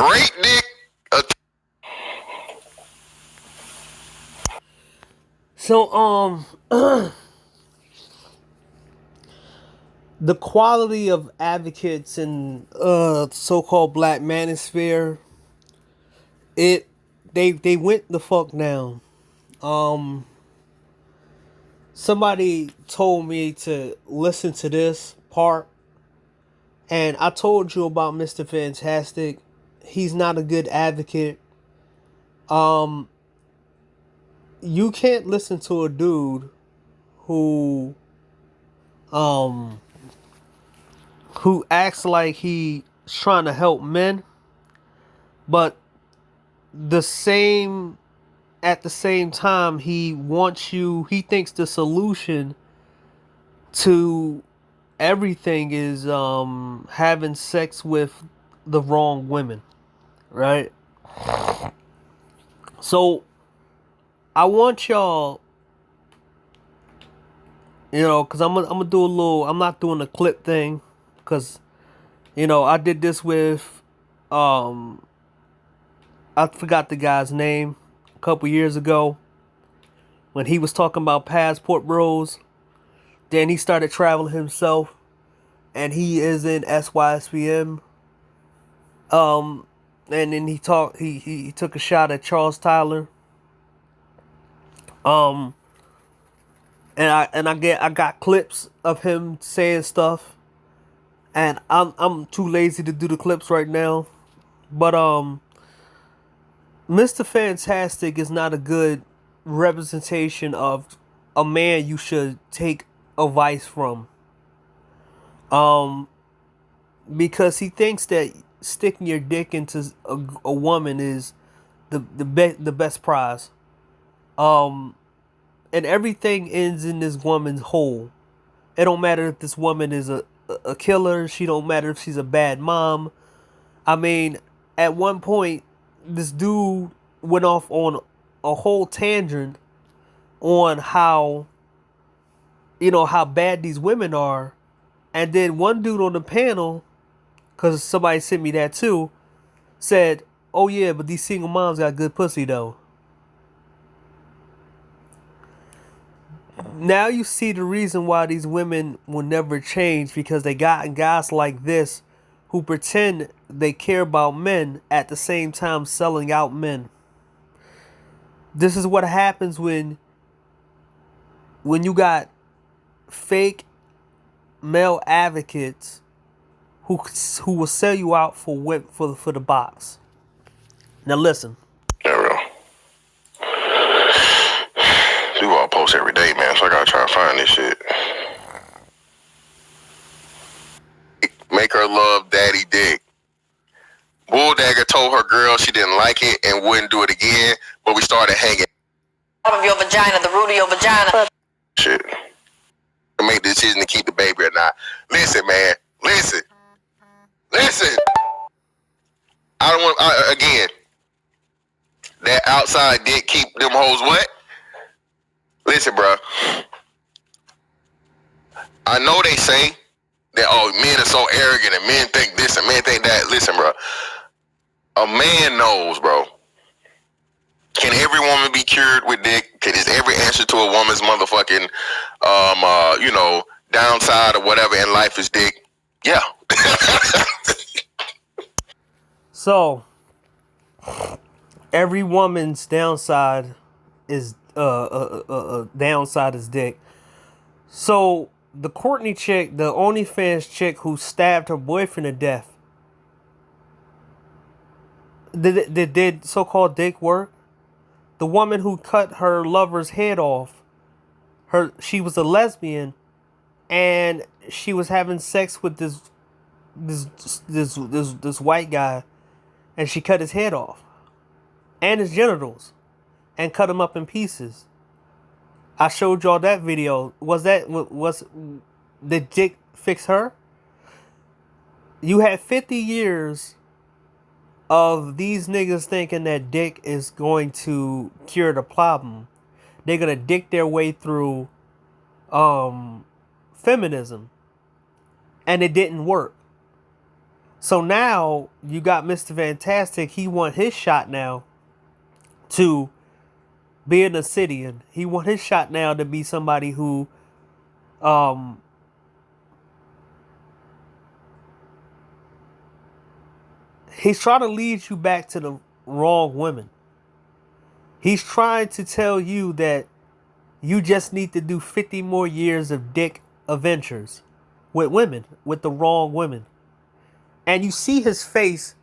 great dick. So, the quality of advocates in so-called black manosphere, it they went the fuck down. Um, Somebody told me to listen to this part, and I told you about Mr. Fantastic. He's not a good advocate. Um, you can't listen to a dude who um who acts like he's trying to help men, but the same at the same time he thinks the solution to everything is having sex with the wrong women, right? So I want y'all, because I'm gonna do a little. I'm not doing a clip thing, because I did this with um I forgot the guy's name a couple years ago when he was talking about passport bros. Then he started traveling himself, and he is in SYSPM. And then he took a shot at Charles Tyler. Um, I got clips of him saying stuff, and I'm too lazy to do the clips right now. But Mr. Fantastic is not a good representation of a man you should take advice from. Um, because he thinks that sticking your dick into a woman is the best prize. Um, and everything ends in this woman's hole. It don't matter if this woman is a killer. She don't matter if she's a bad mom. I mean, at one point, this dude went off on a whole tangent on how bad these women are, and then one dude on the panel, because somebody sent me that too, said, "Oh yeah, but these single moms got good pussy though." Now you see the reason why these women will never change, because they got guys like this who pretend they care about men at the same time selling out men. This is what happens when you got fake male advocates who will sell you out for the box. Now listen. Yeah, real. Do all post every day, man. So I gotta try to find this shit. Make her love daddy dick. Bulldagger told her girl she didn't like it and wouldn't do it again, but we started hanging. Out of your vagina, the root of your vagina. Shit. To make the decision to keep the baby or not. Listen, man. Listen. I don't want, again, that outside dick keep them hoes what? Listen, bro. I know they say that, oh, men are so arrogant and men think this and men think that. Listen, bro. A man knows, bro. Can every woman be cured with dick? Is every answer to a woman's motherfucking, downside or whatever in life is dick? Yeah. So every woman's downside is downside is dick. So the Courtney chick, the OnlyFans chick who stabbed her boyfriend to death, did so-called dick work? The woman who cut her lover's head off, she was a lesbian, and she was having sex with this white guy, and she cut his head off and his genitals and cut him up in pieces. I showed y'all that video. Was the dick fix her? You had 50 years of these niggas thinking that dick is going to cure the problem. They're gonna dick their way through feminism, and it didn't work. So now you got Mr. Fantastic. He want his shot now to be an Obsidian. He want his shot now to be somebody who he's trying to lead you back to the wrong women. He's trying to tell you that you just need to do 50 more years of dick adventures with women, with the wrong women. And you see his face,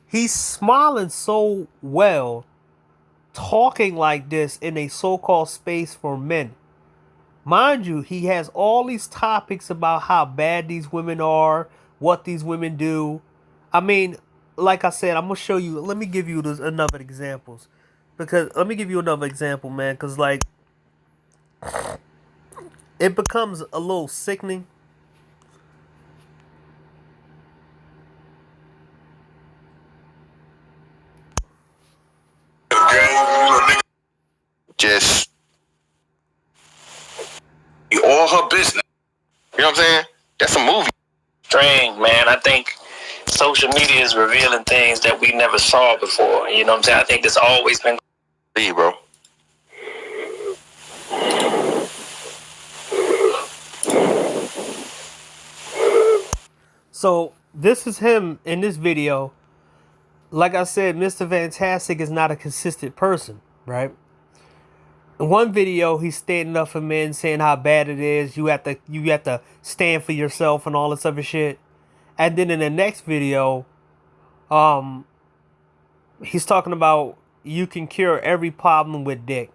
he's smiling so well, talking like this in a so-called space for men. Mind you, he has all these topics about how bad these women are, what these women do. I mean, like I said, I'm going to show you, let me give you another examples. Because, let me give you another example, man, because, like, it becomes a little sickening. Just all her business. You know what I'm saying? That's a movie. Strange, man. I think social media is revealing things that we never saw before. You know what I'm saying? I think that's always been. See, bro. So this is him in this video. Like I said, Mr. Fantastic is not a consistent person, right? In one video, he's standing up for men, saying how bad it is. You have to stand for yourself and all this other shit. And then in the next video, he's talking about you can cure every problem with dick.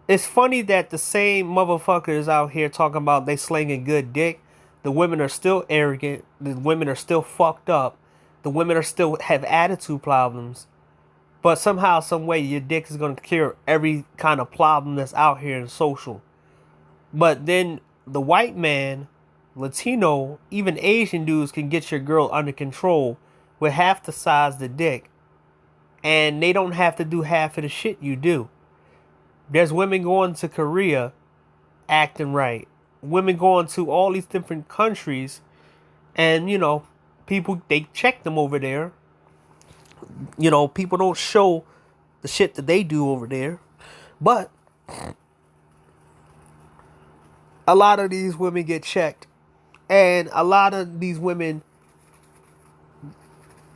It's funny that the same motherfuckers out here talking about they slinging good dick. The women are still arrogant. The women are still fucked up. The women are still have attitude problems. But somehow, some way, your dick is going to cure every kind of problem that's out here in social. But then the white man, Latino, even Asian dudes can get your girl under control with half the size of the dick. And they don't have to do half of the shit you do. There's women going to Korea acting right. Women going to all these different countries. And, you know, people, they check them over there. You know, people don't show the shit that they do over there. But a lot of these women get checked. And a lot of these women,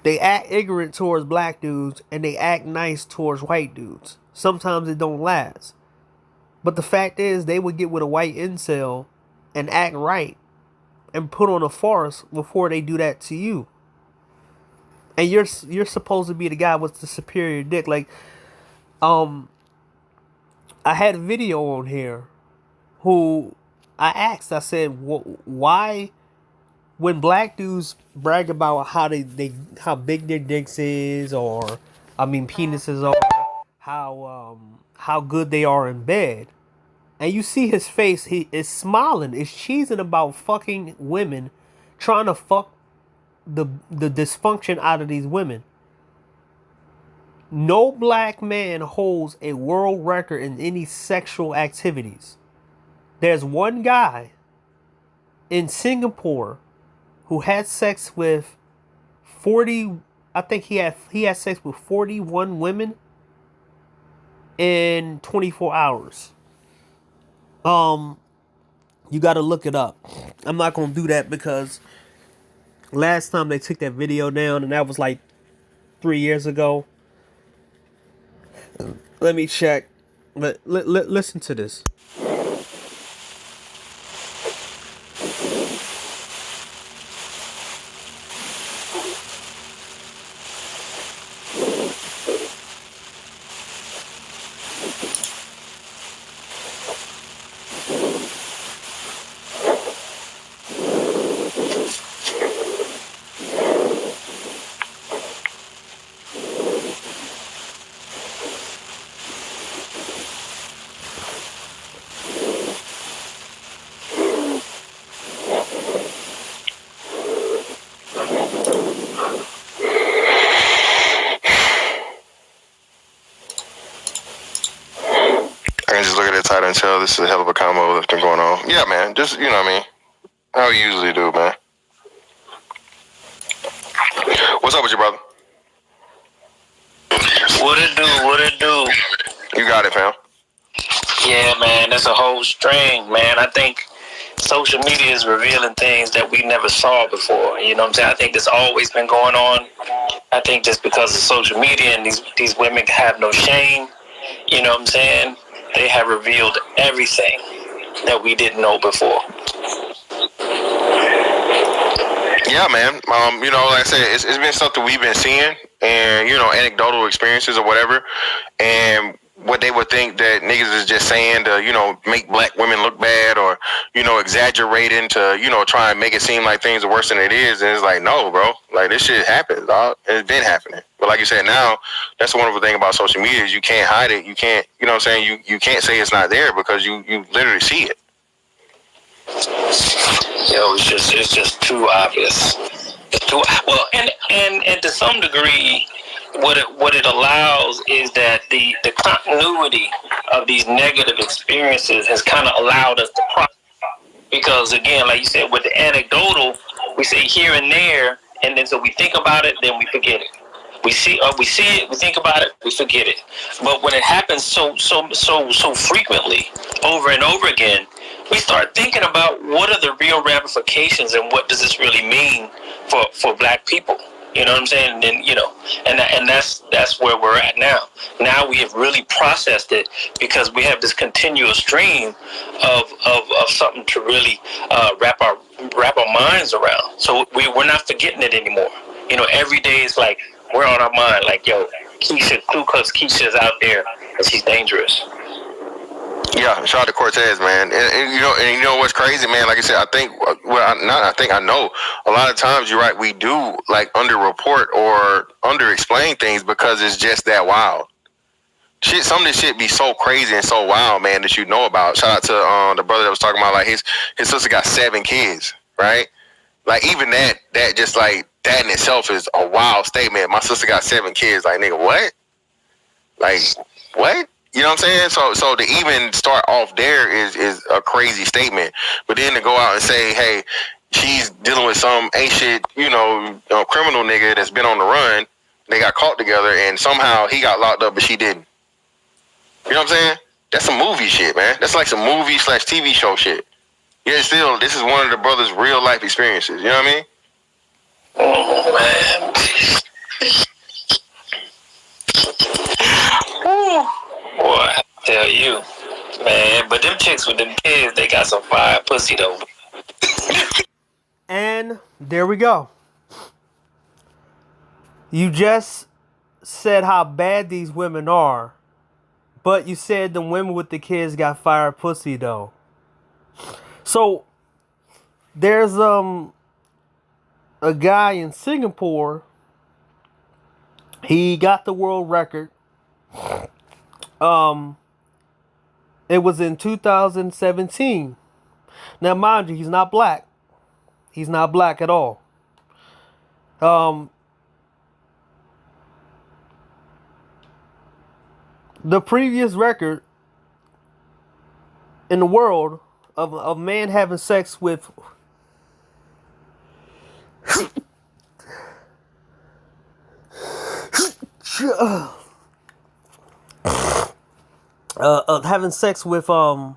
they act ignorant towards black dudes and they act nice towards white dudes. Sometimes it don't last. But the fact is, they would get with a white incel and act right and put on a farce before they do that to you. And you're supposed to be the guy with the superior dick. Like, I had a video on here who I asked, I said, why when black dudes brag about how how big their dicks is, or I mean penises are, how good they are in bed, and you see his face, he is smiling, is cheesing about fucking women, trying to fuck the dysfunction out of these women. No black man holds a world record in any sexual activities. There's one guy in Singapore who had sex with 40, I think he had sex with 41 women in 24 hours. You got to look it up. I'm not going to do that because last time they took that video down, and that was like 3 years ago. Let me check. But listen to this. I can just look at the title and tell this is a hell of a combo lifting going on. Yeah, man. Just, you know what I mean? How we usually do, man. What's up with you, brother? What it do? What it do? You got it, fam. Yeah, man, that's a whole string, man. I think social media is revealing things that we never saw before. You know what I'm saying? I think that's always been going on. I think just because of social media and these women have no shame, you know what I'm saying? They have revealed everything that we didn't know before. Yeah, man. You know, like I said, it's been something we've been seeing, and you know, anecdotal experiences or whatever, and what they would think that niggas is just saying to, you know, make black women look bad, or, you know, exaggerating to, you know, try and make it seem like things are worse than it is. And it's like, no, bro, like this shit happens, dog. It's been happening. But like you said, now that's the wonderful thing about social media is you can't hide it. You can't, you know what I'm saying? You can't say it's not there because you literally see it. Yo, it's just too obvious. It's too well, and to some degree, what it allows is that the continuity of these negative experiences has kind of allowed us to process. Because again, like you said, with the anecdotal, we say here and there, and then so we think about it, then we forget it. We see it, we think about it, we forget it. But when it happens so frequently, over and over again, we start thinking about what are the real ramifications and what does this really mean for black people. You know what I'm saying? And then, you know, and that's where we're at now. Now we have really processed it because we have this continuous stream of something to really wrap our minds around. So we're not forgetting it anymore. You know, every day is like we're on our mind. Like, yo, Keisha, Ku Klux Keisha's out there and she's dangerous. Yeah, shout out to Cortez, man. And you know what's crazy, man? Like I said, I know. A lot of times, you're right. We do like underreport or underexplain things because it's just that wild. Shit, some of this shit be so crazy and so wild, man, that you know about. Shout out to the brother that was talking about like his sister got 7 kids, right? Like even that just like that in itself is a wild statement. My sister got 7 kids. Like, nigga, what? Like, what? You know what I'm saying? So to even start off there is a crazy statement. But then to go out and say, hey, she's dealing with some ain't shit, criminal nigga that's been on the run. They got caught together and somehow he got locked up, but she didn't. You know what I'm saying? That's some movie shit, man. That's like some movie/TV show shit. Yeah, still, this is one of the brother's real life experiences. You know what I mean? Oh, man. Boy, I tell you, man. But them chicks with them kids, they got some fire pussy, though. And there we go. You just said how bad these women are, but you said the women with the kids got fire pussy, though. So there's a guy in Singapore. He got the world record. It was in 2017. Now, mind you, he's not black. He's not black at all. The previous record in the world of a man having sex with having sex with the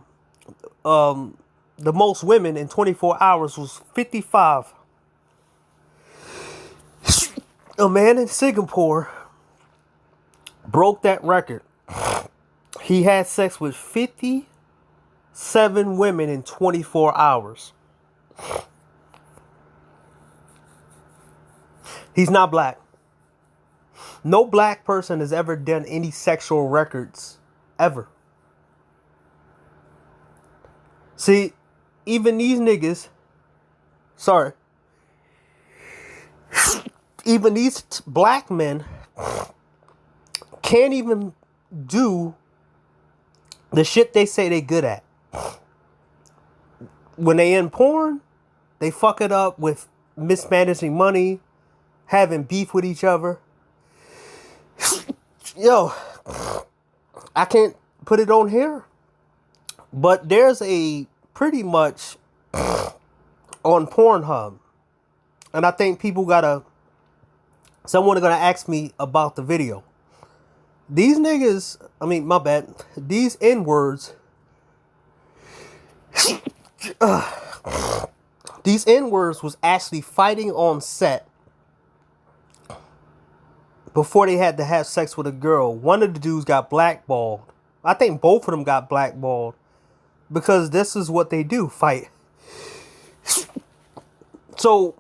most women in 24 hours was 55. A man in Singapore broke that record. He had sex with 57 women in 24 hours. He's not black. No black person has ever done any sexual records, ever. See, even these niggas, even these black men can't even do the shit they say they good at. When they in porn, they fuck it up with mismanaging money, having beef with each other. Yo, I can't put it on here, but there's a pretty much on Pornhub, and I think people gotta someone gonna ask me about the video. These niggas, I mean, my bad. These N-words, these N-words was actually fighting on set before they had to have sex with a girl. One of the dudes got blackballed. I think both of them got blackballed because this is what they do, fight. So,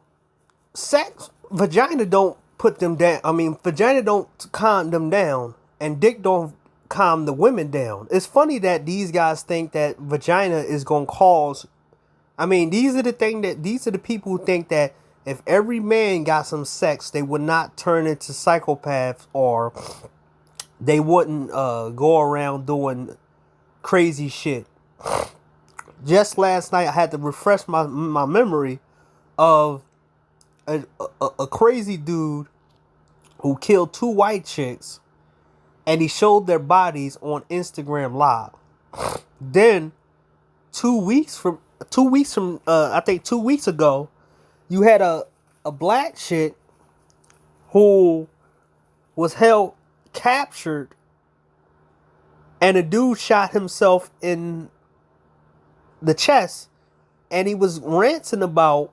sex, vagina don't put them down. I mean, vagina don't calm them down, and dick don't calm the women down. It's funny that these guys think that vagina is gonna cause. I mean, these are the people who think that if every man got some sex, they would not turn into psychopaths, or they wouldn't go around doing crazy shit. Just last night, I had to refresh my memory of a crazy dude who killed 2 white chicks, and he showed their bodies on Instagram Live. Then 2 weeks from I think 2 weeks ago, you had a black chick who was held captured, and a dude shot himself in the chest, and he was ranting about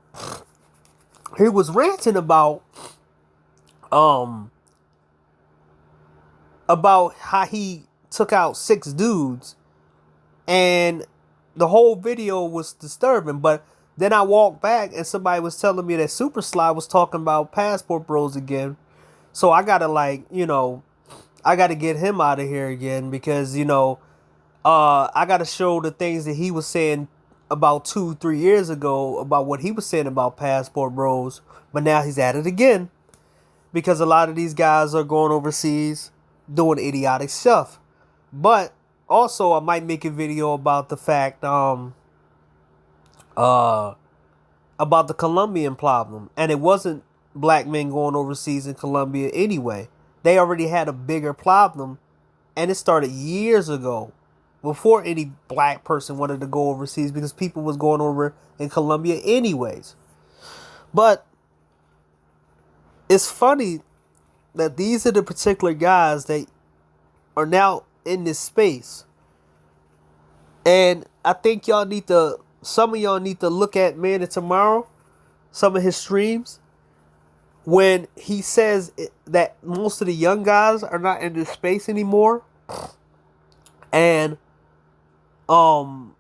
how he took out 6 dudes, and the whole video was disturbing. But then I walked back and somebody was telling me that Super Sly was talking about Passport Bros again. So I gotta I gotta get him out of here again, because I gotta show the things that he was saying about 2-3 years ago about what he was saying about Passport Bros. But now he's at it again, because a lot of these guys are going overseas doing idiotic stuff. But also, I might make a video about the fact about the Colombian problem, and it wasn't black men going overseas in Colombia anyway. They already had a bigger problem, and it started years ago, before any black person wanted to go overseas, because people was going over in Colombia anyways. But it's funny that these are the particular guys that are now in this space. And I think some of y'all need to look at Man of Tomorrow, some of his streams, when he says that most of the young guys are not in this space anymore. And all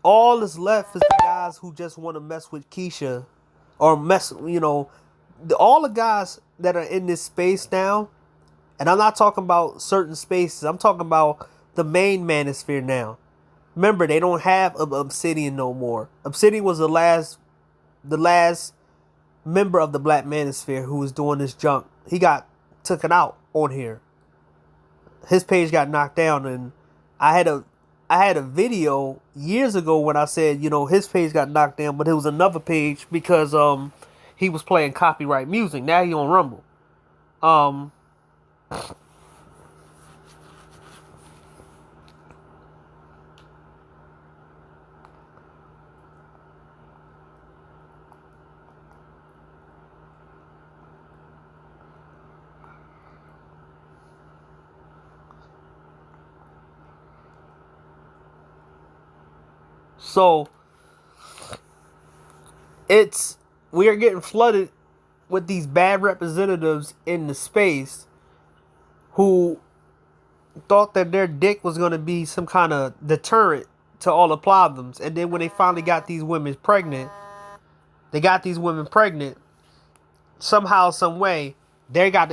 that's left is the guys who just want to mess with Keisha, or all the guys that are in this space now. And I'm not talking about certain spaces. I'm talking about the main manosphere now. Remember, they don't have Obsidian no more. Obsidian was the last member of the Black Manosphere who was doing this junk. He got taken out on here. His page got knocked down, and I had a video years ago when I said, his page got knocked down, but it was another page because he was playing copyright music. Now he on Rumble. So we are getting flooded with these bad representatives in the space who thought that their dick was going to be some kind of deterrent to all the problems. And then when they finally got these women pregnant, somehow, some way, they got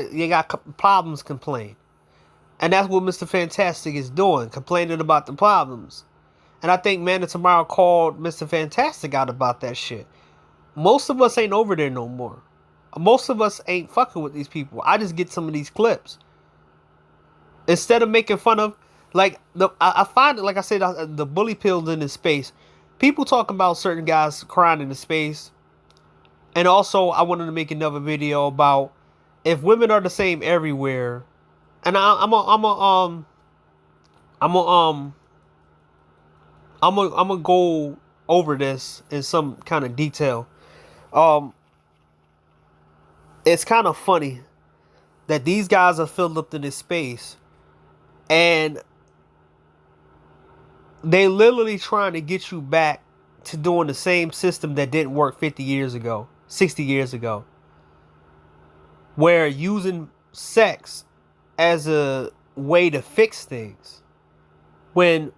problems complain. And that's what Mr. Fantastic is doing, complaining about the problems. And I think Man of Tomorrow called Mr. Fantastic out about that shit. Most of us ain't over there no more. Most of us ain't fucking with these people. I just get some of these clips. Instead of making fun of, I find it, like I said, the bully pills in this space. People talk about certain guys crying in the space. And also, I wanted to make another video about if women are the same everywhere. And I'm gonna go over this in some kind of detail. It's kind of funny that these guys are filled up in this space, and they literally trying to get you back to doing the same system that didn't work 50 years ago, 60 years ago, where using sex as a way to fix things, when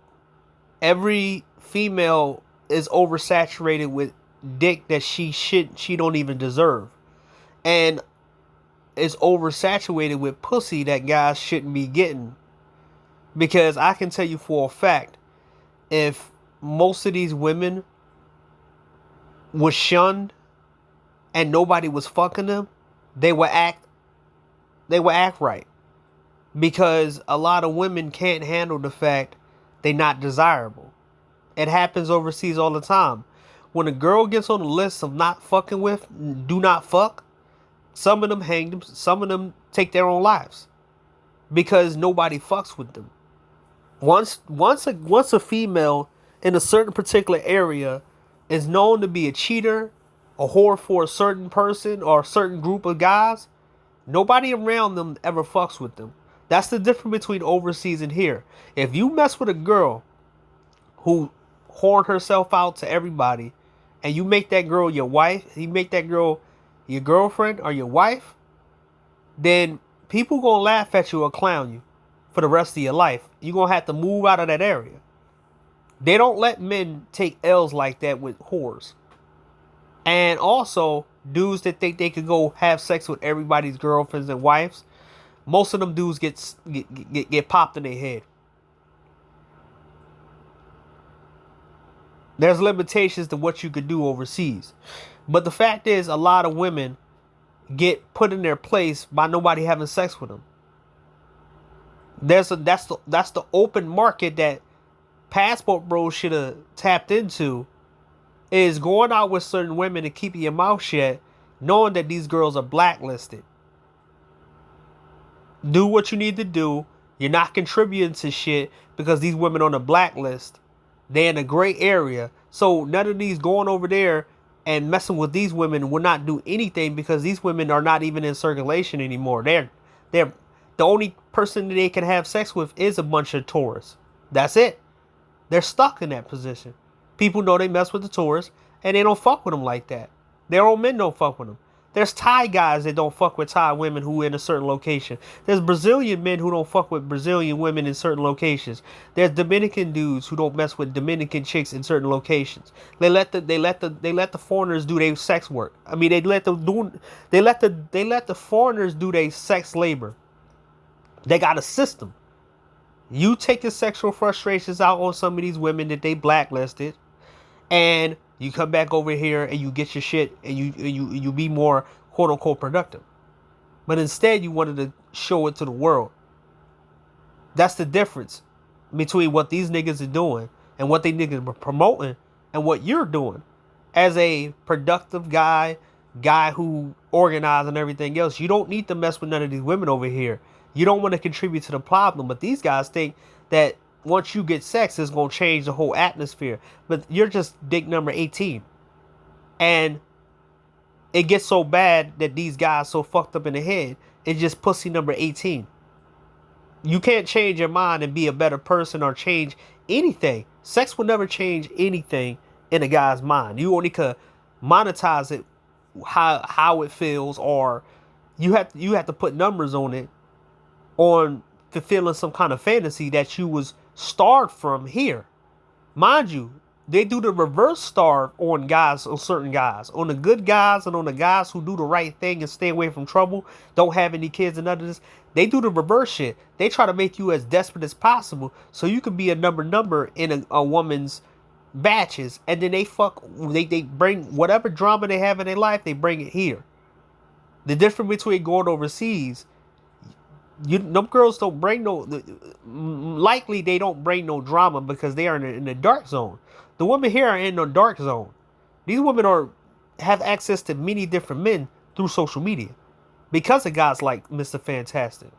every female is oversaturated with dick that she don't even deserve, and is oversaturated with pussy that guys shouldn't be getting. Because I can tell you for a fact, if most of these women was shunned and nobody was fucking them, they would act right. Because a lot of women can't handle the fact they're not desirable. It happens overseas all the time. When a girl gets on the list of not fucking with, do not fuck, some of them hang them, some of them take their own lives. Because nobody fucks with them. Once a female in a certain particular area is known to be a cheater, a whore for a certain person or a certain group of guys, nobody around them ever fucks with them. That's the difference between overseas and here. If you mess with a girl who horned herself out to everybody, and you make that girl your wife, you make that girl your girlfriend or your wife, then people gonna laugh at you or clown you for the rest of your life. You're gonna have to move out of that area. They don't let men take L's like that with whores. And also, dudes that think they could go have sex with everybody's girlfriends and wives, most of them dudes get popped in their head. There's limitations to what you could do overseas. But the fact is, a lot of women get put in their place by nobody having sex with them. That's the open market that Passport Bros should have tapped into, is going out with certain women and keeping your mouth shut, knowing that these girls are blacklisted. Do what you need to do. You're not contributing to shit because these women on the blacklist. They're in a gray area. So none of these going over there and messing with these women will not do anything, because these women are not even in circulation anymore. They're the only person that they can have sex with is a bunch of tourists. That's it. They're stuck in that position. People know they mess with the tourists and they don't fuck with them like that. Their own men don't fuck with them. There's Thai guys that don't fuck with Thai women who in a certain location. There's Brazilian men who don't fuck with Brazilian women in certain locations. There's Dominican dudes who don't mess with Dominican chicks in certain locations. They let the foreigners do their sex work. I mean, they let the foreigners do their sex labor. They got a system. You take your sexual frustrations out on some of these women that they blacklisted, and you come back over here and you get your shit and you be more quote unquote productive. But instead you wanted to show it to the world. That's the difference between what these niggas are doing and what they niggas are promoting and what you're doing. As a productive guy who organized and everything else, you don't need to mess with none of these women over here. You don't want to contribute to the problem, but these guys think that once you get sex, it's going to change the whole atmosphere. But you're just dick number 18. And it gets so bad that these guys so fucked up in the head, it's just pussy number 18. You can't change your mind and be a better person or change anything. Sex will never change anything in a guy's mind. You only could monetize it how it feels, or you have to put numbers on it, on fulfilling some kind of fantasy that you was starved from here. Mind you, they do the reverse starve on guys, on certain guys, on the good guys and on the guys who do the right thing and stay away from trouble, don't have any kids and none of this. They do the reverse shit. They try to make you as desperate as possible so you can be a number in a woman's batches, and then they bring whatever drama they have in their life, they bring it here. The difference between going overseas, them girls don't bring likely they don't bring no drama because they are in the dark zone. The women here are in the dark zone. These women have access to many different men through social media because of guys like Mr. Fantastic.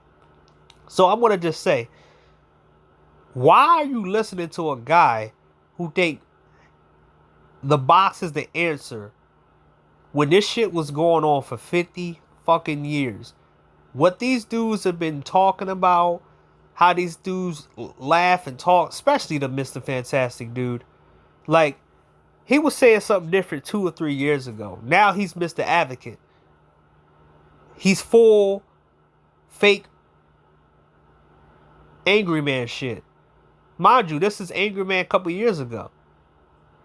So I'm going to just say, why are you listening to a guy who think the box is the answer when this shit was going on for 50 fucking years? What these dudes have been talking about, how these dudes laugh and talk, especially the Mr. Fantastic dude. Like, he was saying something different 2 or 3 years ago. Now he's Mr. Advocate. He's full fake Angry Man shit. Mind you, this is Angry Man a couple years ago.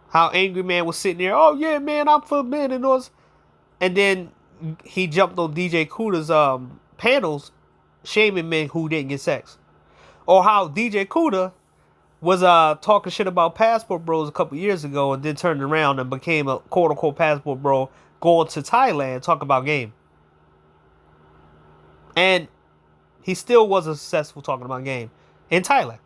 How Angry Man was sitting there, oh yeah, man, I'm for men and those. And then he jumped on DJ Kuda's panels shaming men who didn't get sex. Or how DJ Kuda was talking shit about Passport Bros a couple years ago and then turned around and became a quote-unquote Passport Bro going to Thailand talking about game. And he still wasn't successful talking about game in Thailand.